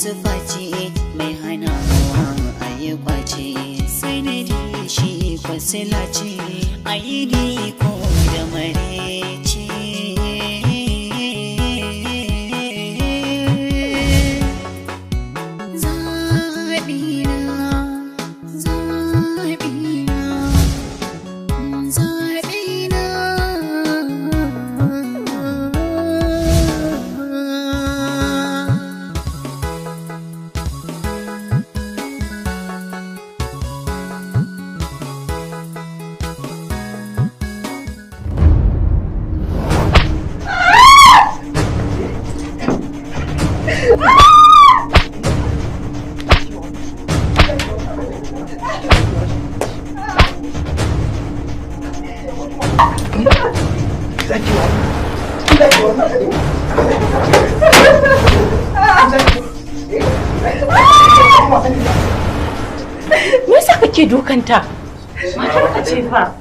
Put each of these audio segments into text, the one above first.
su face mai hana a yi kwace sanadi shi kwasila ce a yi ni ko da marece Me yasa kake dukanta? Matar ka ce fa.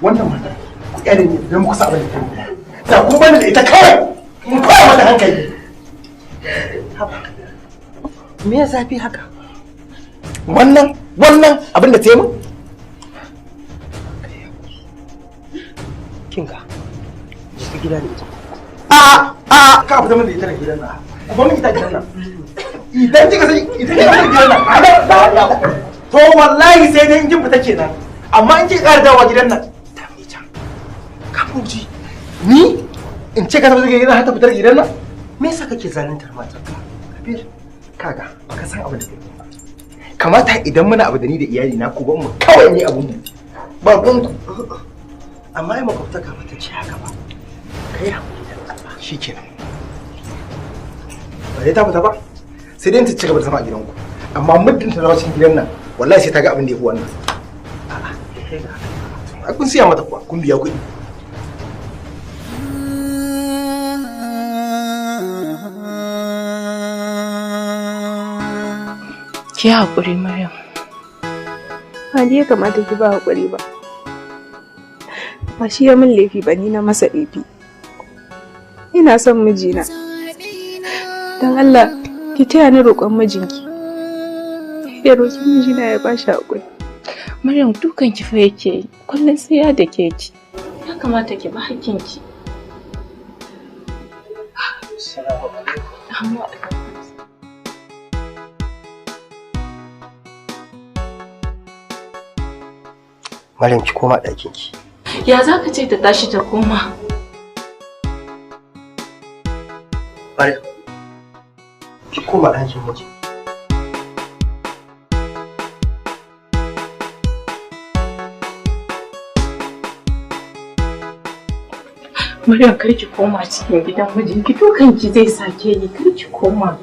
Wannan matar ku kyale ne don ku saba da ta. Da kun bani da ita kawai. Kun koya mata hankali. Me ya zafi haka? Wannan abin da ta yi min? Kinga. Ji gida da ita. Ka fita min da ita da gidan nan. Kuma min ita gidan nan. Idan kika sai gidan nan. To wallahi sai dai in kin fita kenan. Amma in ki ƙara dawowa gidan nan. Ta mi can. Ka fuji. Ni in ce ka tafi gidan har ta fitar gidan nan? Me yasa kake zaluntar matarka? Kabir, kaga baka san abin da kake ba. Kamata idan muna abu da ni da iyali na ko ban mu kawai ne abun mu. Ba kun amma ai makwabtaka mata ce haka ba. Kai hakuri da Allah shikenan. Ba dai ta fita ba. Sai dai ta ci gaba da zama a gidanku. Amma muddin ta zama cikin gidan nan wallahi sai ta ga abin da yafi wannan. A'a kun siya mata kuwa kun biya kuɗi. Ki haƙuri Maryam. Hali ya kamata ki ba haƙuri ba. Ba shi ya min laifi ba ni na masa laifi. Ina son mijina. Don Allah ki taya ni roƙon mijinki. Ya roƙi mijina ya bashi haƙuri. Maryam dukan ki fa yake yi. Kullum sai ya dake ki. Ya kamata ki ba hakkinki. Assalamu alaikum. Maryam ki koma ɗakin ki. Ya za ka ce ta tashi ta koma? Maryam ki koma ɗakin miji. Maryam kar ki koma cikin gidan mijinki dukanki zai sake yi kar ki koma.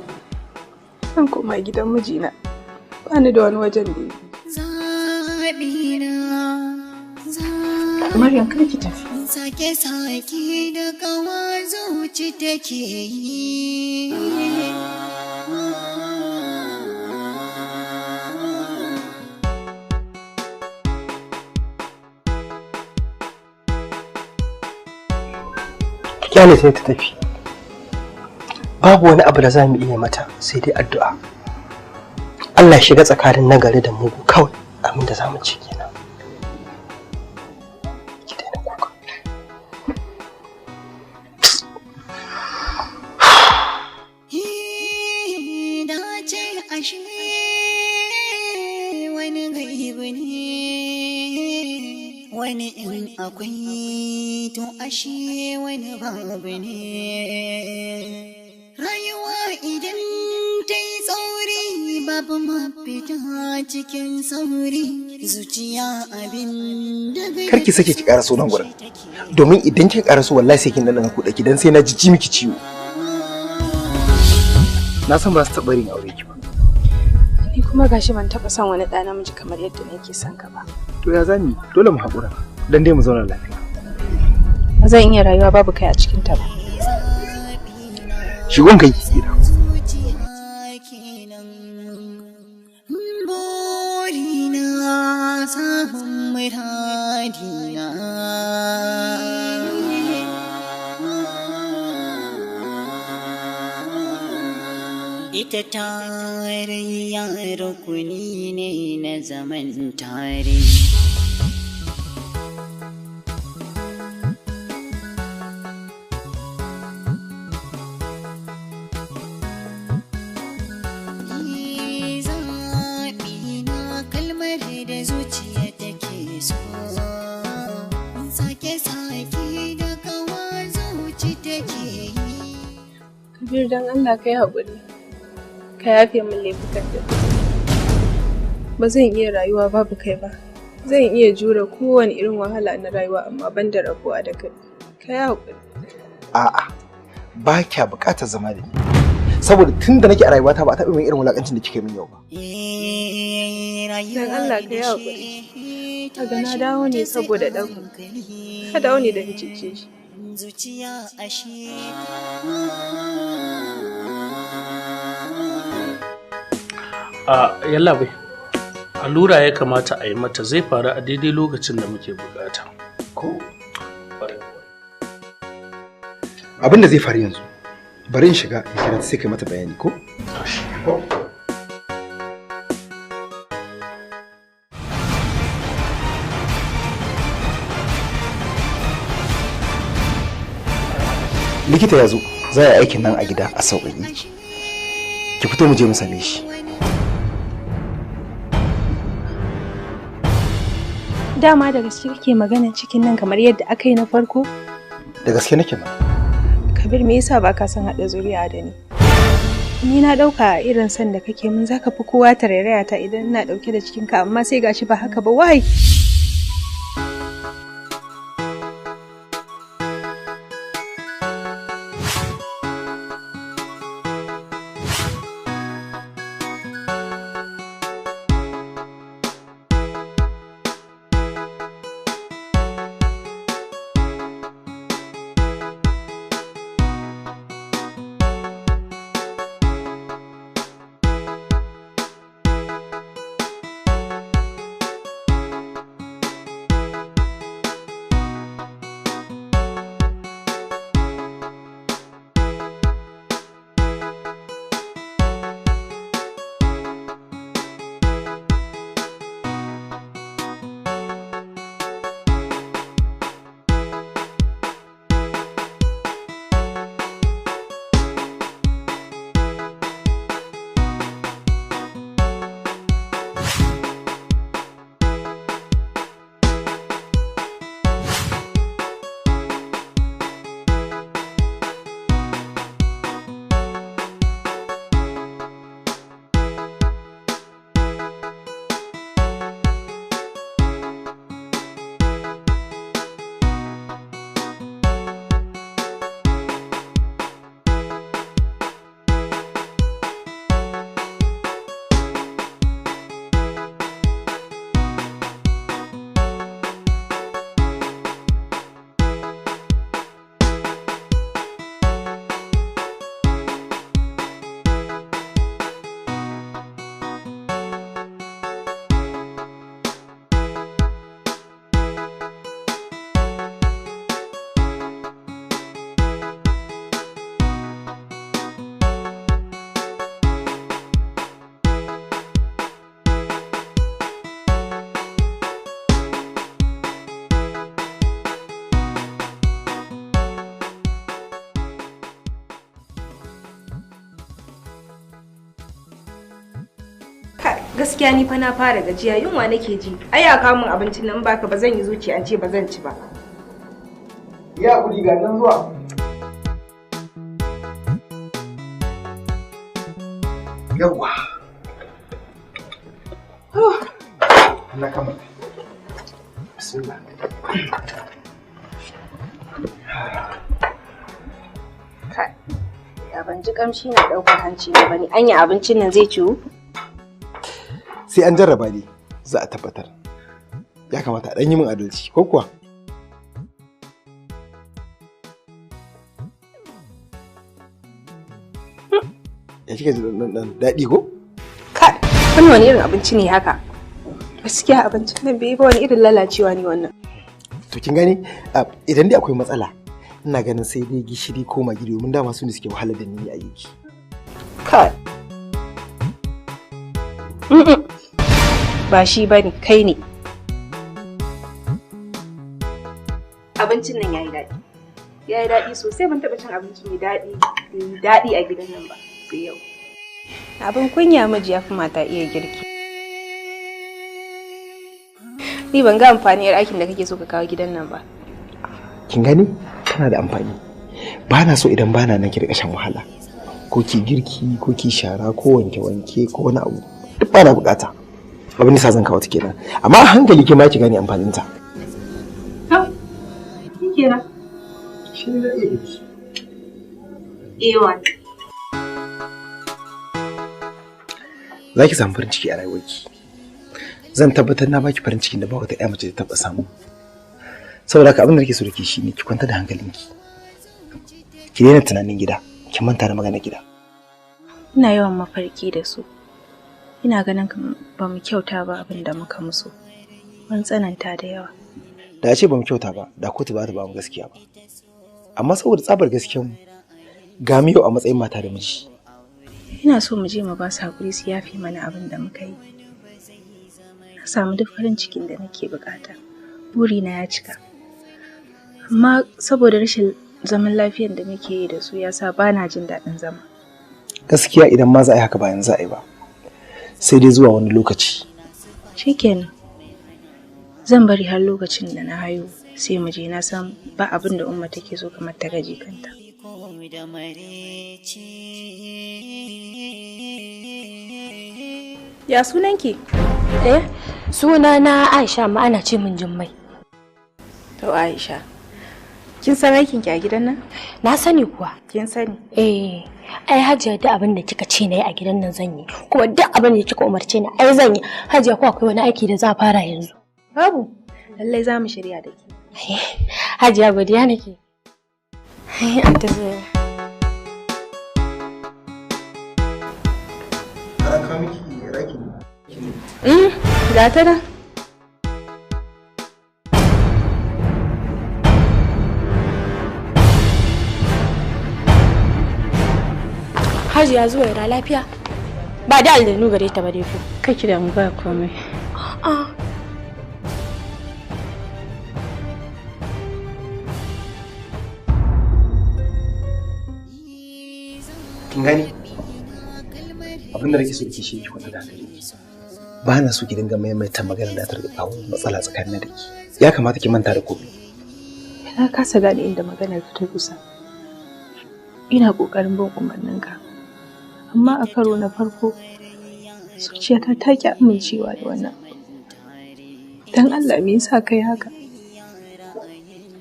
Zan koma gidan mijina. Ba ni da wani wajen da yi. Maryam kar ki tafi. Sake da kawa zuci take yi. Kyale sai ta tafi. Babu wani abu da za mu iya mata sai dai addu'a. Allah ya shiga tsakanin nagari da mugu kawai abin da za mu ci kenan. Ki daina kuka. Dace ashe wani gaibu ne. Wani in akwai to ashe wani babu ne. Rayuwa idan ta yi tsauri babu mafita cikin sauri. Zuciya abin da bai. Karki sake ki ƙara sunan gurin. Domin idan ki ƙara su wallahi sai kin dana ku daki dan sai na ji miki ciwo. Na san ba su taɓa yin aure ki ba. Ni kuma gashi ban taɓa son wani ɗa namiji kamar yadda nake son ka ba. To ya zami dole mu haƙura dan dai mu zauna lafiya. Ba zan iya rayuwa babu kai a cikin ta ba. Shigon kai gida. Burina samun muradina. ita tarayya rukuni ne na zaman tare. Zaɓi na kalmar da zuciya take so, sake-sake da kawa zuci take yi. Kabir, don Allah ka yi haƙuri, ka yafe min laifukan da ba zan iya rayuwa babu kai ba. Zan iya jure kowane irin wahala na rayuwa amma ban da rabuwa da kai. Ka yi haƙuri. A'a, ba kya buƙatar zama da ni. Saboda tun da nake a rayuwata ba a taɓa min irin wulaƙancin da kike min yau ba. Don Allah ka yi haƙuri. Kaga na dawo ne saboda ɗauka. Ka dawo ne da hicicce shi. Zuciya ashe yalla bai allura ya kamata a yi mata, zai faru a daidai lokacin da muke bukata. Ko? Abin da zai faru yanzu, bari in shiga in kira sai kai mata bayani ko? Likita ya zo, za a yi aikin nan a gida a sauƙaƙe. Ki fito mu je mu same shi. Dama da gaske kake magana cikin nan kamar yadda aka yi na farko? Da gaske nake ma. Kabir, me yasa baka son haɗa zuriya da ni? Ni na ɗauka irin son da kake min zaka fi kowa tarairaya ta idan ina ɗauke da cikinka, amma sai gashi ba haka ba. Wai! Gaskiya ni fa na fara gajiya, yunwa nake ji. Ai ya kawo min abincin nan baka ba zan yi zuciya an ce ba zan ci ba. Ya kudi ga nan zuwa. Yawa. Na kama. Bismillah. Kai. Ya ban ji kamshi na daukar hanci ne bane. Anya abincin nan zai ciwu? Sai an jarraba ne za a tabbatar. Ya kamata a ɗan yi min adalci ko kuwa? Ya kika ji ɗan daɗi ko? Kai, wani irin abinci ne haka? Gaskiya abincin nan bai ba, wani irin lalacewa ne wannan. To kin gani idan dai akwai matsala ina ganin sai dai gishiri ko magi domin dama su ne suke wahala da ni a aiki. Kai, Ba shi bane, kai ne. Abincin nan yayi daɗi. Yayi daɗi sosai, ban taɓa cin abinci mai daɗi a gidan nan ba sai yau. Abin kunya miji ya fi mata iya girki. Ni ban ga amfaniyar aikin da kake so ka kawo gidan nan ba. Kin gani? Kana da amfani. Ba na so idan bana nan ki rika shan wahala. Ko ki girki, ko ki shara, ko wanke-wanke, ko wani abu. Duk ba na bukata. Abin da zan kawo ta kenan. Amma a hankali ke ma ki gane amfanin ta. Kenan. Shi ne da iya. Ewan. Za ki samu farin ciki a rayuwarki. Zan tabbatar na baki farin cikin da ba wata ƴa mace ta taɓa samu. Saboda haka abin da nake so da ke shi ne ki kwanta da hankalinki. Ki daina tunanin gida, ki manta da magana gida. Ina yawan mafarki da su. Ina ganin ba mu kyauta ba abin da muka musu. Mun tsananta da yawa. Da a ce ba mu kyauta ba, da kotu ba ta ba mu gaskiya ba. Amma saboda tsabar gaskiyar mu, ga mu yau a matsayin mata da miji. Ina so mu je mu ba su hakuri su yafe mana abin da muka yi. Na samu duk farin cikin da nake bukata. Burina ya cika. Amma saboda rashin zaman lafiyar da muke yi da su yasa ba na jin daɗin zama. Gaskiya idan ma za a yi haka ba yanzu za a yi ba. Sai dai zuwa wani lokaci. Shikenan. Zan bari har lokacin da na haihu sai mu je, na san ba abin da umma take so kamar ta gaji kanta. Ya sunanki? Suna na Aisha, amma ana ce min Jummai. To Aisha, kin san aikin ki a gidan nan? Na sani kuwa. Kin sani? Ai Hajiya, duk abin da kika ce na yi a gidan nan zan yi. Kuma duk abin da kika umarce ni ai zan yi. Hajiya, ko akwai wani aiki da za a fara yanzu? Babu. Lallai za mu shirya da ke. Hajiya, godiya nake. An ta zo. Ana kawo miki raki. Ga ta da. Hajiya, zuwa yara lafiya? Ba da aldanu gare ta ba dai ko. Kake da mu ba komai. Kin gani? Abin da nake so ki shi ki kwanta da hankali. Ba na so ki dinga maimaita magana da ta riga kawo matsala tsakanin da ki. Ya kamata ki manta da komai. Na kasa gane inda maganar ka ta kusa. Ina kokarin bin umarninka. Amma a karo na farko zuciyata ta ki amincewa da wannan. Dan Allah me yasa kai haka?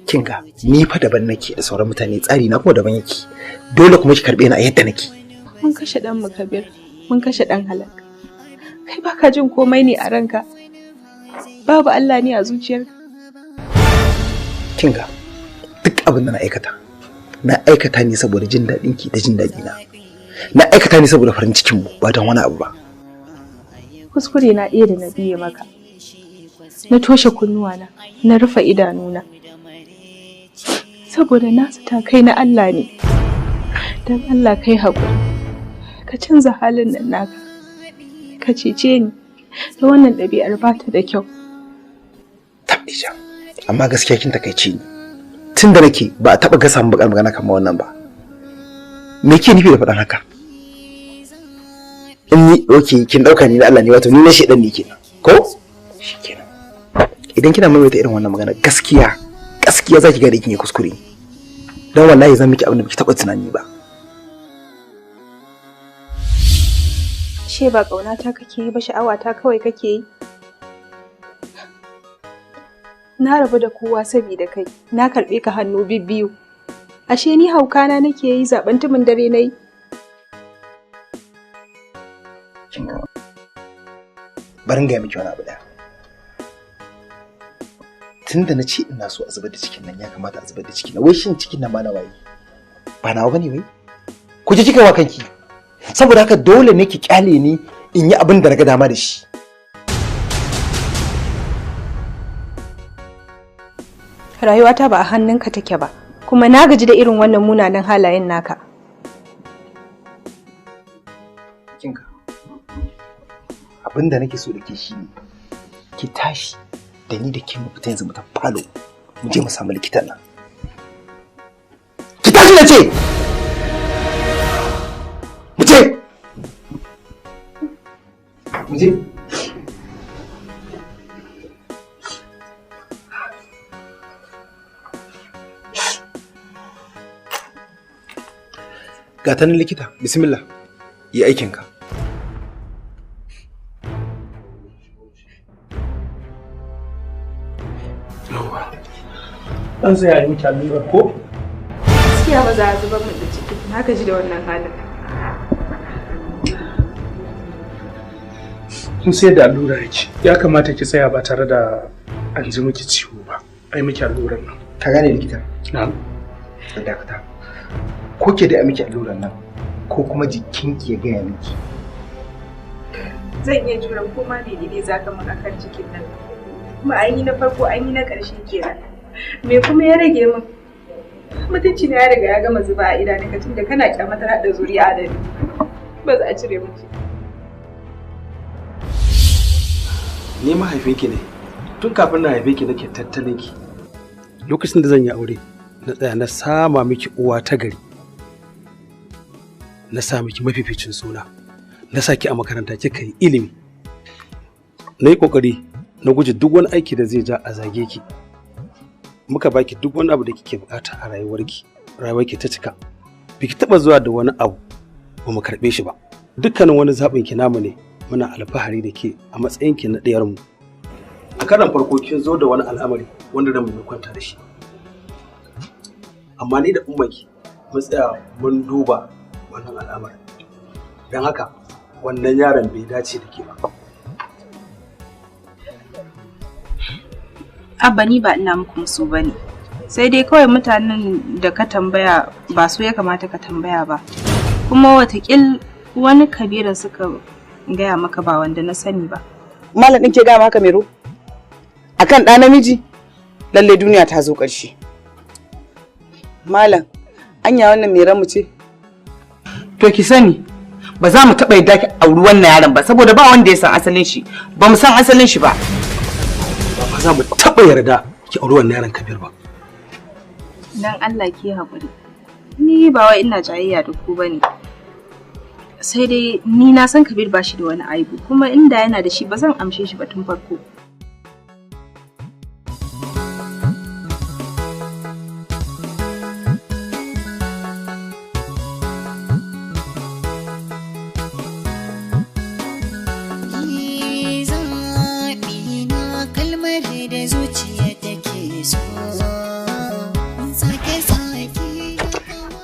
Kinga, ni fa daban nake da sauran mutane, tsari na kuma daban yake. Dole kuma ki karbe ni a yadda nake. Mun kashe dan mu Kabir, mun kashe dan Halak. Kai baka jin komai ne a ranka? Babu Allah ne a zuciyarka? Kinga, duk abin da na aikata ne saboda jin daɗin ki da jin daɗi na. Na aikata ne saboda farin cikin mu, ba don wani abu ba. Kuskure na ɗaya da na biye maka. Na toshe kunnuwana, na rufe idanuna. Saboda nasu ta kai na Allah ne. Dan Allah kai haƙuri. Ka canza halin nan naka. Ka cece ni. Da wannan ɗabi'ar ba ta da kyau. Tabdija. Amma gaskiya kin takaice ni. Tunda nake ba a taɓa gasa mu bakar magana kamar wannan ba. Me ke nufi da faɗan haka? In ni kin ɗauka ni na Allah ne, wato ni na shedan ne kenan. Ko? Shikenan. Idan kina maimaita irin wannan magana gaskiya zaki ga da kin yi kuskure. Dan wallahi zan miki abin da baki taɓa tunani ba. She ba ƙaunata kake yi ba, sha'awata kawai kake yi. Na rabu da kowa saboda kai, na karɓe ka hannu bibbiyu. Ashe ni haukana nake yi, zaɓen tumin dare na yi. Barin gaya miki wani abu ɗaya. Tunda na ce ina so a zubar da cikin nan, ya kamata a zubar da cikin nan. Wai shin cikin nan ma na waye? Ba nawa bane wai? Ku ji kika wa kanki. Saboda haka dole ne ki kyale ni in yi abin da na ga dama da shi. Rayuwata ba a hannunka take ba, kuma na gaji da irin wannan munanan halayen naka. abinda nake so da ke shi ne ki tashi da ni da ke mu fita yanzu mu ta falo mu je mu samu likitan nan. Ki tashi na ce! Mu je! Mu je! Ga ta nan likita, bismillah, yi aikinka. Ɗan sai ya yi miki allurar ko? Gaskiya ba za a zubar min da ciki, na gaji da wannan halin. Kun sayar da allura yake, ya kamata ki tsaya ba tare da an ji miki ciwo ba. Ai miki allurar nan. Ka gane likita? Na'am. Dakata. Ko ke da miki allurar nan ko kuma jikinki ya gaya miki. Zan iya jure ko ma menene za ka min akan cikin nan. Kuma an yi na farko an yi na ƙarshe kenan. Me kuma ya rage min? Mutunci na ya riga ya gama zuba a idanunka tunda kana kyamatar haɗa zuri'a da ni. Ba za a cire min ciki. Ni mahaifinki ne. Tun kafin na haife ki nake tattalin ki. Lokacin da zan yi aure, na tsaya na sama miki uwa ta gari. Na sa miki mafificin suna. Na saki a makaranta kika yi ilimi. Na yi kokari na guje duk wani aiki da zai ja a zage ki. Muka baki duk wani abu da kike bukata a rayuwarki ta cika. Biki taba zuwa da wani abu ba mu karbe shi ba. Dukkanin wani zaɓin ki namu ne, muna alfahari da ke a matsayin ki na ɗayar mu. A karan farko kin zo da wani al'amari wanda ranmu bai kwanta da shi. Amma ni da ummanki mun tsaya mun duba wannan al'amarin. Don haka wannan yaron bai dace da ke ba. Abba ni ba ina muku musu bane. Sai dai kawai mutanen da ka tambaya ba su ya kamata ka tambaya ba. Kuma watakil wani kabiran suka gaya maka ba wanda na sani ba. Malam ɗin ke gaya maka Mero? Akan ɗa namiji? Lalle duniya ta zo ƙarshe. Malam, anya wannan Meran mu ce? To ki sani, ba za mu taɓa yadda ki auri wannan yaron ba saboda ba wanda ya san asalin shi. Ba mu san asalin shi ba. Ba za mu taɓa yarda ki auri wannan yaron Kabir ba. Dan Allah ki haƙuri. Ni ba wai ina jayayya da ku bane. Sai dai ni na san Kabir ba shi da wani aibu kuma inda yana da shi ba zan amshe shi ba tun farko.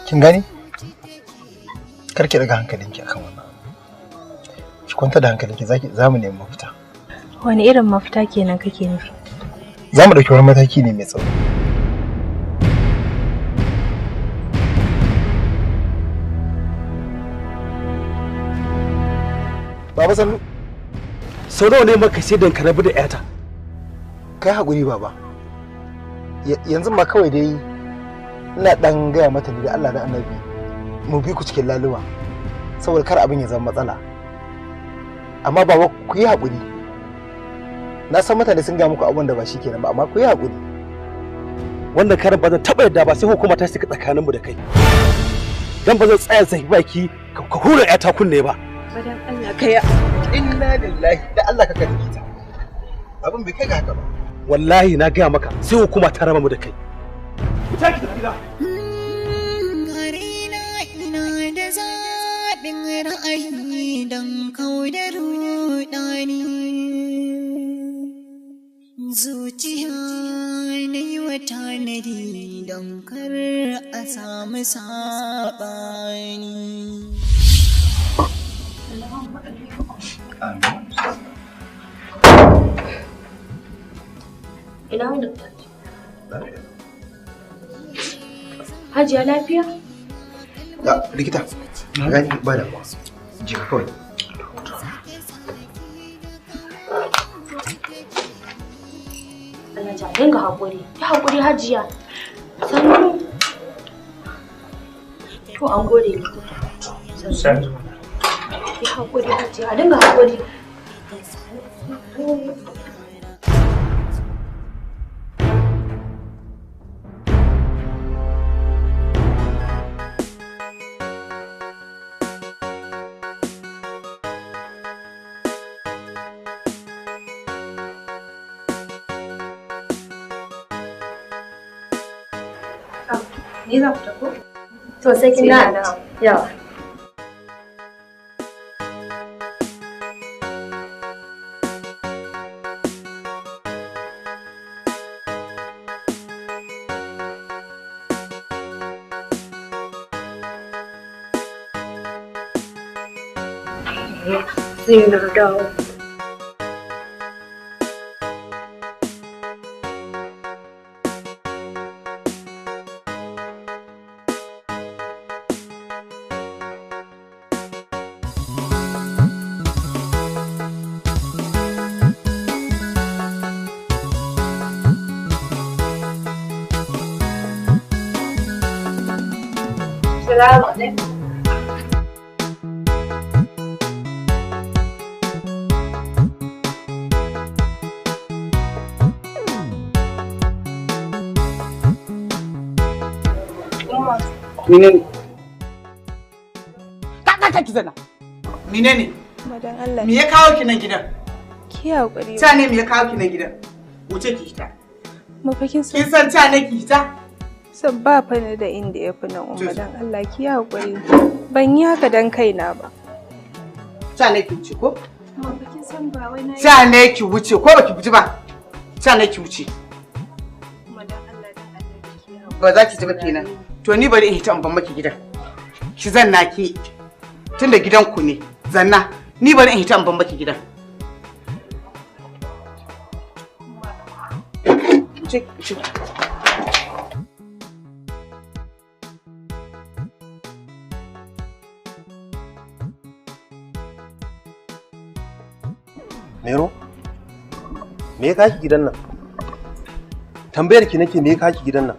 Kin gani? Karki daga hankalinki akan wannan. Ki kwanta da hankalinki za mu nemi mafita. Wani irin mafita kenan kake nufi? Za mu ɗauki wani mataki ne mai tsawo. Baba sannu. Sau nawa ne maka sai dan ka rabu da ƴata? Kai haƙuri baba. Yanzu ma kawai dai ina dan gaya mata ni da Allah da Annabi mu bi ku cikin laluwa saboda kar abin ya zama matsala. Amma baba ku yi haƙuri. Na san mutane sun ga muku abin da ba shi kenan ba amma ku yi haƙuri. Wannan karin ba zan taɓa yadda ba sai hukuma ta shiga tsakaninmu da kai. Dan ba zan tsaya zai baki ka hura ƴata kunne ba. Badan Allah ka ya Inna lillahi da Allah ka kada kita. Abin bai kai ga haka ba. Wallahi na gaya maka sai hukuma ta raba mu da kai. Fita ki tafi gida. Ina da zaɓin ra'ayi don kaudar ruɗani. Zuciya na yi wa tanadi don kar a samu saɓani. Ina wanda ta Hajiya lafiya? Ya, likita. Gani ba da ba. Je kawai. Allah ja dinga hakuri. Ya hakuri Hajiya. Sannu. To an gode likita. Sannu. Ya hakuri Hajiya, dinga hakuri. Ni za ku tafi? To sai kin da yawa. Sai na dawo. Salamu alaikum. Menene? Ka ki zana. Menene? Madan Allah. Me ya kawo ki nan gidan? Ki hakuri. Ta ne me ya kawo ki nan gidan? Wuce ki ta. Mafakin sa. Kin san ta ne ki ta? San ba fa ne da inda ya fi nan madan Allah ki hakuri. Ban yi haka dan kaina ba. Ta ne ki wuce ko? Mafakin san ba wai na yi. Ta ne ki wuce ko baki wuce ba? Ta ne ki wuce. Madan Allah dan Allah ki hakuri. Ba za ki tafi kenan. To ni bari in hita in ban maki gidan. Ki zanna ki. Tunda gidanku ne. Zanna. Ni bari in hita in ban maki gidan. Wuce. Mero? Me ya kaki gidan nan? Tambayar ki nake me ya kaki gidan nan?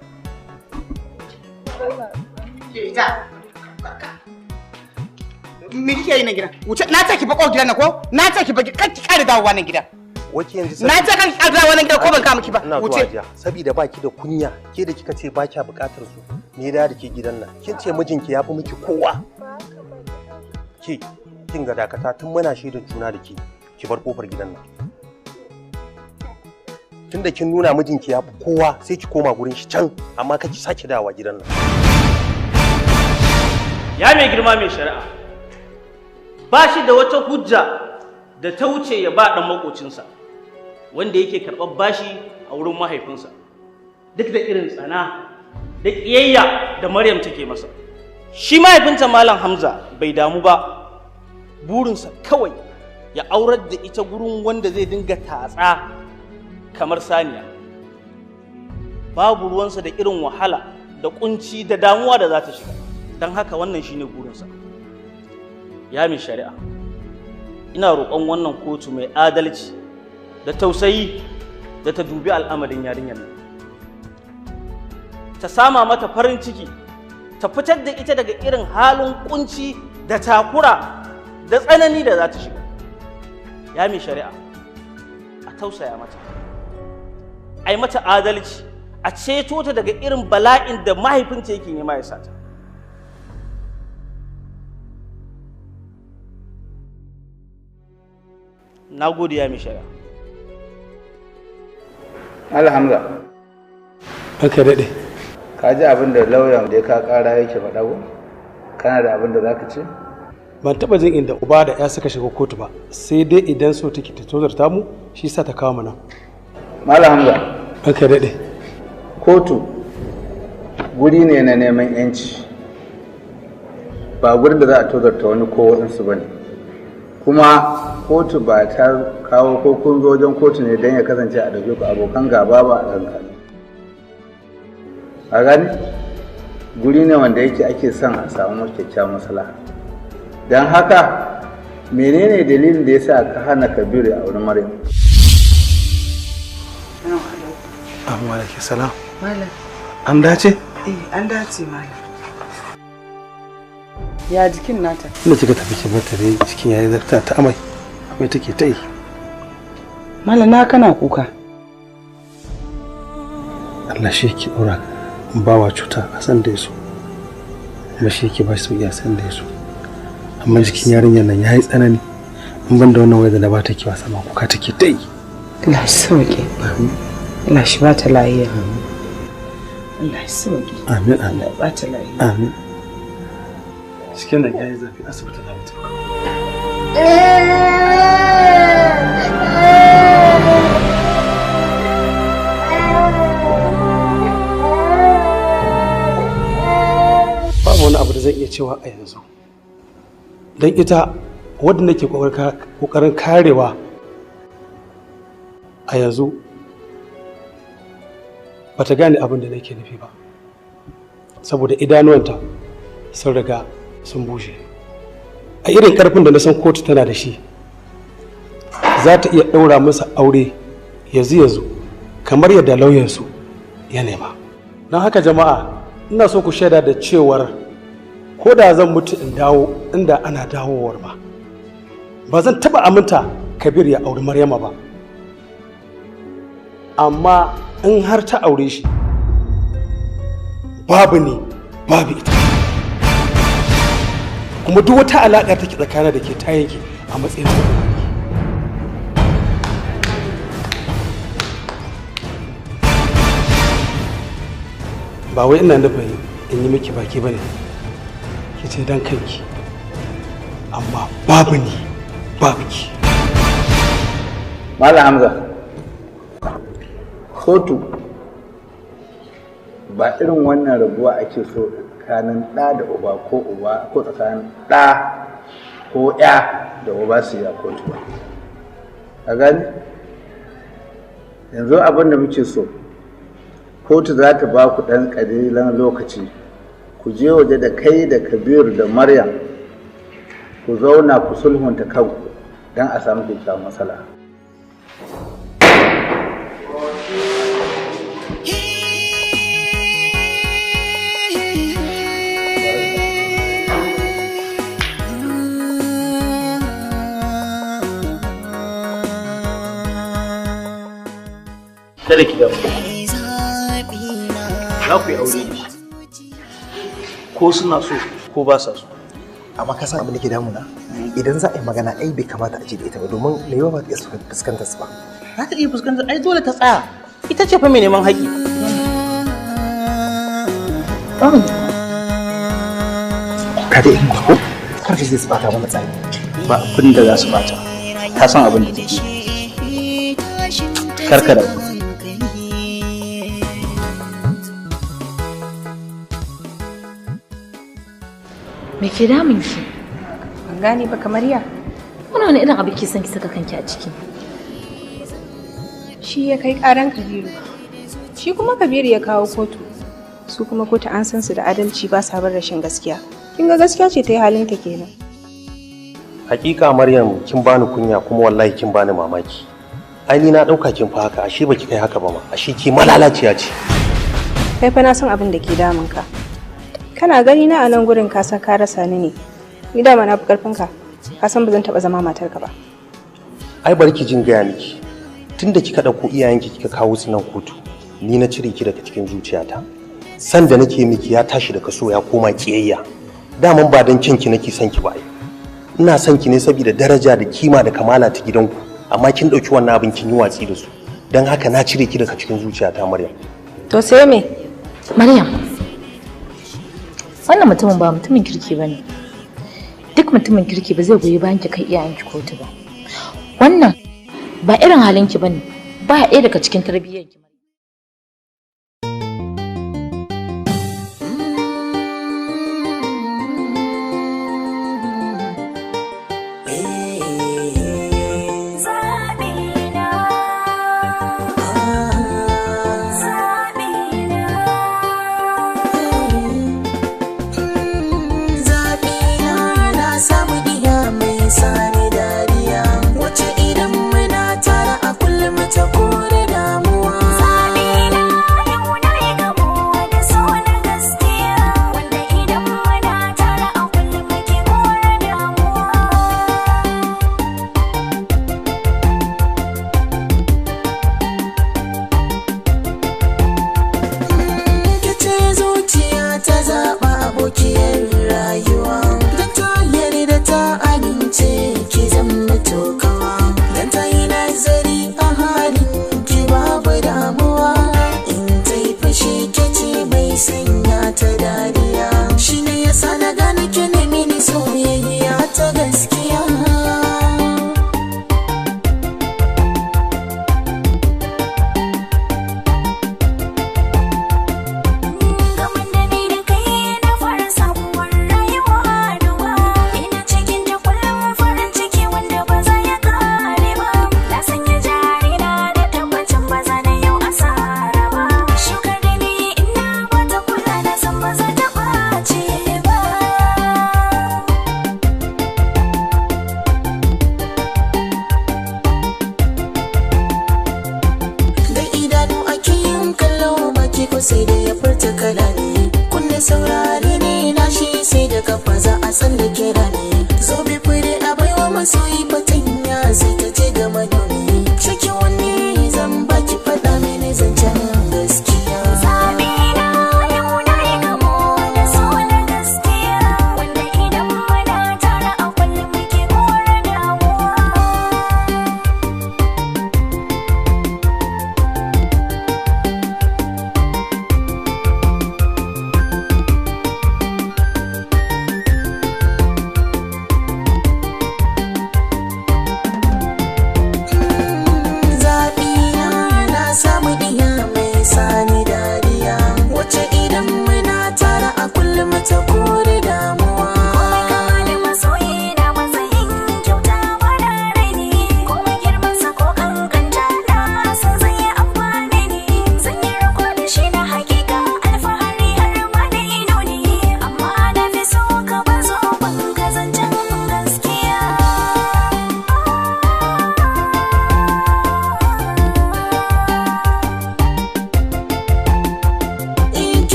Me kike yi na gidan? Wuce na ce ki bako gidan na ko? Na ce ki baki kar ki kare dawowa nan gidan. Wace yanzu Na ce kan ki kare dawowa nan gidan ko ban kama ki ba. Wuce. Saboda baki da kunya, ke da kika ce ba kya bukatar su. Me da ke gidan nan? Kin ce mijinki ya fi miki kowa. Kin ga dakata tun muna shaidar juna da ke. Ki bar kofar gidan nan. Tunda kin nuna mijinki ya fi kowa sai ki koma gurin shi can amma kake sake dawowa gidan nan. Ya mai girma mai shari'a, ba shi da wata hujja da ta wuce ya ba ɗan makocinsa wanda yake karɓar bashi a wurin mahaifinsa duk da irin tsana da ƙiyayya da Maryam take masa. Shi mahaifinta Malam Hamza bai damu ba, burinsa kawai ya aurar da ita gurin wanda zai dinga tatsa kamar saniya. Babu ruwansa da irin wahala da kunci da damuwa da za ta shiga. Don haka wannan shine burinsa. Ya mai shari'a, ina roƙon wannan kotu mai adalci da tausayi da ta dubi al'amarin yarinyar nan. Ta sama mata farin ciki, ta fitar da ita daga irin halin kunci da takura da tsanani da za ta shiga. Ya mai shari'a, a tausaya mata, a yi mata adalci, a ceto ta daga irin bala'in da mahaifinta yake nema ya sata. Na gode ya mai shari'a. Alhamza. Haka daɗe. Ka ji abin da lauyan da ya ka ƙara yake faɗa ko? Kana da abin da za ka ce? Ban taɓa jin inda uba da ya suka shiga kotu ba, sai dai idan so take ta tozarta mu, shi sa ta kawo mana. Malam Hamza. Haka daɗe. Kotu guri ne na neman yanci. Ba gurin da za a tozarta wani ko waɗansu ba ne. Kuma kotu ba ta kawo ko kun zo wajen kotu ne don ya kasance a ɗauke ku abokan gaba ba a ɗanka. A gani guri ne wanda yake ake son a samu kyakkyawan maslaha. Don haka menene dalilin da ya sa ka hana Kabiru a wurin Maryam? Amma alaikum salam. Malam. An dace? An dace malam. Ya jikin nata? Ina kika tafi ki mata dai cikin yayi zarta ta amai. Amai take ta yi. Malana kana kuka. Allah shi yake ɗora bawa cuta a san da yaso. Kuma shi yake ba shi sauki a san da yaso. Amma jikin yarinyar nan yayi tsanani. In ban da wannan wayar da na bata kiwa sama kuka take dai. Allah shi sauke. Allah shi ba ta lafiya. Allah shi sauke. Amin. Allah ba ta lafiya. Amin. Cikin da yayi zafi asibiti za mu tafi. Babu wani abu da zan iya cewa a yanzu. Don ita wadda nake kokarin karewa a yanzu bata gane abin da nake nufi ba. Saboda idanuwanta sun riga sun bushe. A irin karfin da na san kotu tana da shi za ta iya ɗaura masa aure yanzu kamar yadda lauyansu ya nema. Don haka jama'a ina so ku shaida da cewar ko da zan mutu in dawo inda ana dawowar ba zan taba aminta Kabir ya auri Maryama ba. Amma in har ta aure shi babu ni babu ita, kuma duk wata alaƙa take tsakanin da ke ta yake a matsayin ba wai ina nufin in yi miki baki bane ki ce dan kanki, amma babu ni babu ki. Malam Hamza, kotu ba irin wannan rabuwa ake so tsakanin ɗa da uba ko tsakanin ɗa ko ya da uba su yi a kotu ba. A gani? Yanzu abin da muke so, kotu za ta ba ku ɗan ƙalilan lokaci, ku je waje da kai da Kabiru da Maryam ku zauna ku sulhunta kanku don a samu kyakkyawan matsala. Kada ki damu. Za ku yi aure ne. Ko suna so ko ba sa so. Amma ka san abin da ke damuna? Idan za a yi magana ai bai kamata a ce da ita ba domin Laiwa ba ta iya fuskantar su ba. Za ta iya fuskantar ai dole ta tsaya. Ita ce fa mai neman haƙi. Kada in ko kar ta zai bata mana tsari. Ba abin da za su bata. Ta san abin da take. Karkara. Me ke damun ki? Ban gane ba kamar ya. Wani irin abu ke son ki saka kanki a ciki? Shi ya kai karan Kabiru. Shi kuma Kabiru ya kawo kotu. Su kuma kotu an san su da adalci ba sa bar rashin gaskiya. Kin ga gaskiya ce ta yi halinta kenan. Hakika Maryam kin bani kunya kuma wallahi kin bani mamaki. Ai ni na dauka kin fa haka, ashe baki kai haka ba ma. Ashe ki malalaciya ce. Kai fa na san abin da ke damun ka. Kana gani na a nan gurin ka san ka rasa ni ne. Ni da ma na fi karfin ka. Ka san ba zan taba zama matar ka ba. Ai barki jin gaya miki. Tunda kika dauko iyayenki kika kawo su nan kotu, ni na cire ki daga cikin zuciyata. San da nake miki ya tashi daga so ya koma kiyayya. Daman ba dan kinki nake son ki ba ai. Ina son ki ne saboda daraja da kima da kamala ta gidanku, amma kin dauki wannan abin kin yi watsi da su. Dan haka na cire ki daga cikin zuciyata Maryam. To sai me? Maryam. Wannan mutumin ba mutumin kirki bane. Duk mutumin kirki ba zai goyi bayan ki kai iyayenki kotu ba. Wannan ba irin halinki bane. Ba ɗaya daga cikin tarbiyyarki. Sani dariya, wace idan muna tare a kullum ta kore damuwa.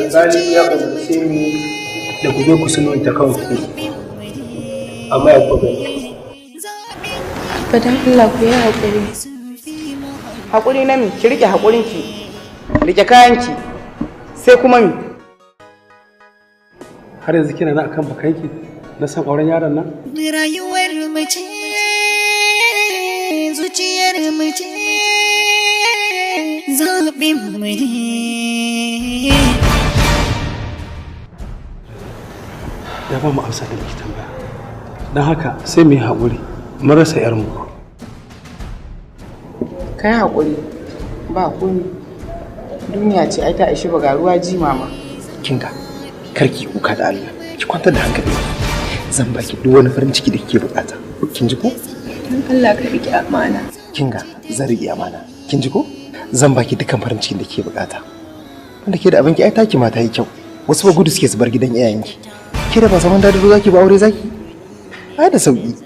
alƙali ya umarce ni da ku zo ku suno ta kawai amma ya ku gani Badan Allah ku yi haƙuri. Haƙuri na mi, ki rike haƙurinki, rike kayanki, sai kuma mi. Har yanzu kina na akan bakanki na san auren yaron nan? Rayuwar mace, zuciyar mace, zaɓin mu ne. Ya ba mu amsa da muke tambaya. Don haka sai mu yi haƙuri, mun rasa 'yarmu. Ka yi haƙuri, ba komi. Duniya ce ai ta ishi ba ga ruwa ji mama. Kinga, karki kuka da Allah, ki kwantar da hankali. Zan baki duk wani farin ciki da kike bukata. Kin ji ko? Dan Allah ka riƙe amana. Kinga, zan riƙe amana. Kin ji ko? Zan baki dukkan farin cikin da kike bukata. Wanda ke da abinki ai taki ma ta yi kyau. Wasu ba gudu suke su bar gidan iyayenki. Ke da ba zaman dadiro zaki ba aure zaki? Ai da sauki.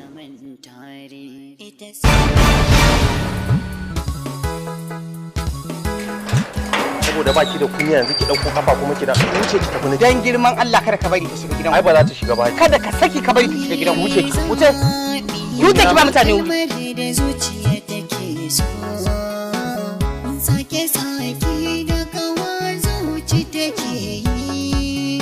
Saboda baki da kunya yanzu ki dauko kafa kuma ki da wuce ki tafi. Dan girman Allah kada ka bari ta shiga gidan. Ai ba za ta shiga ba. Kada ka saki ka bari ta shiga gidan. Wuce ki. Wuce. Wuce ki ba mutane wuri. Da zuciya take so, sake sake da kawa zuci take yi.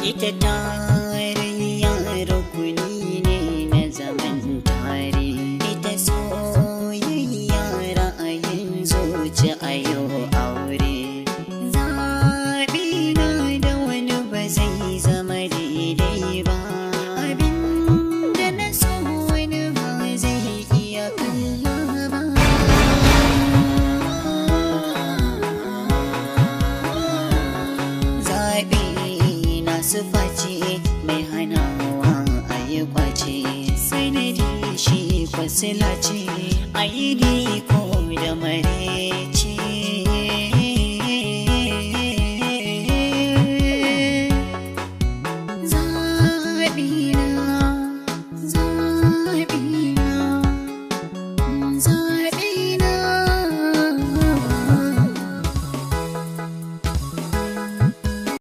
Ita tarayya rukuni ne na zaman tare. Ita soyayya ra'ayin zuci a yau aure. Zaɓi na da wani ba zai zama daidai ba. Abin da na so wani ba zai iya kalla ba. Zaɓi na sufa ce mai hanawa a yi kwace. Sanadi shi kwasila ce a yi ko da mare.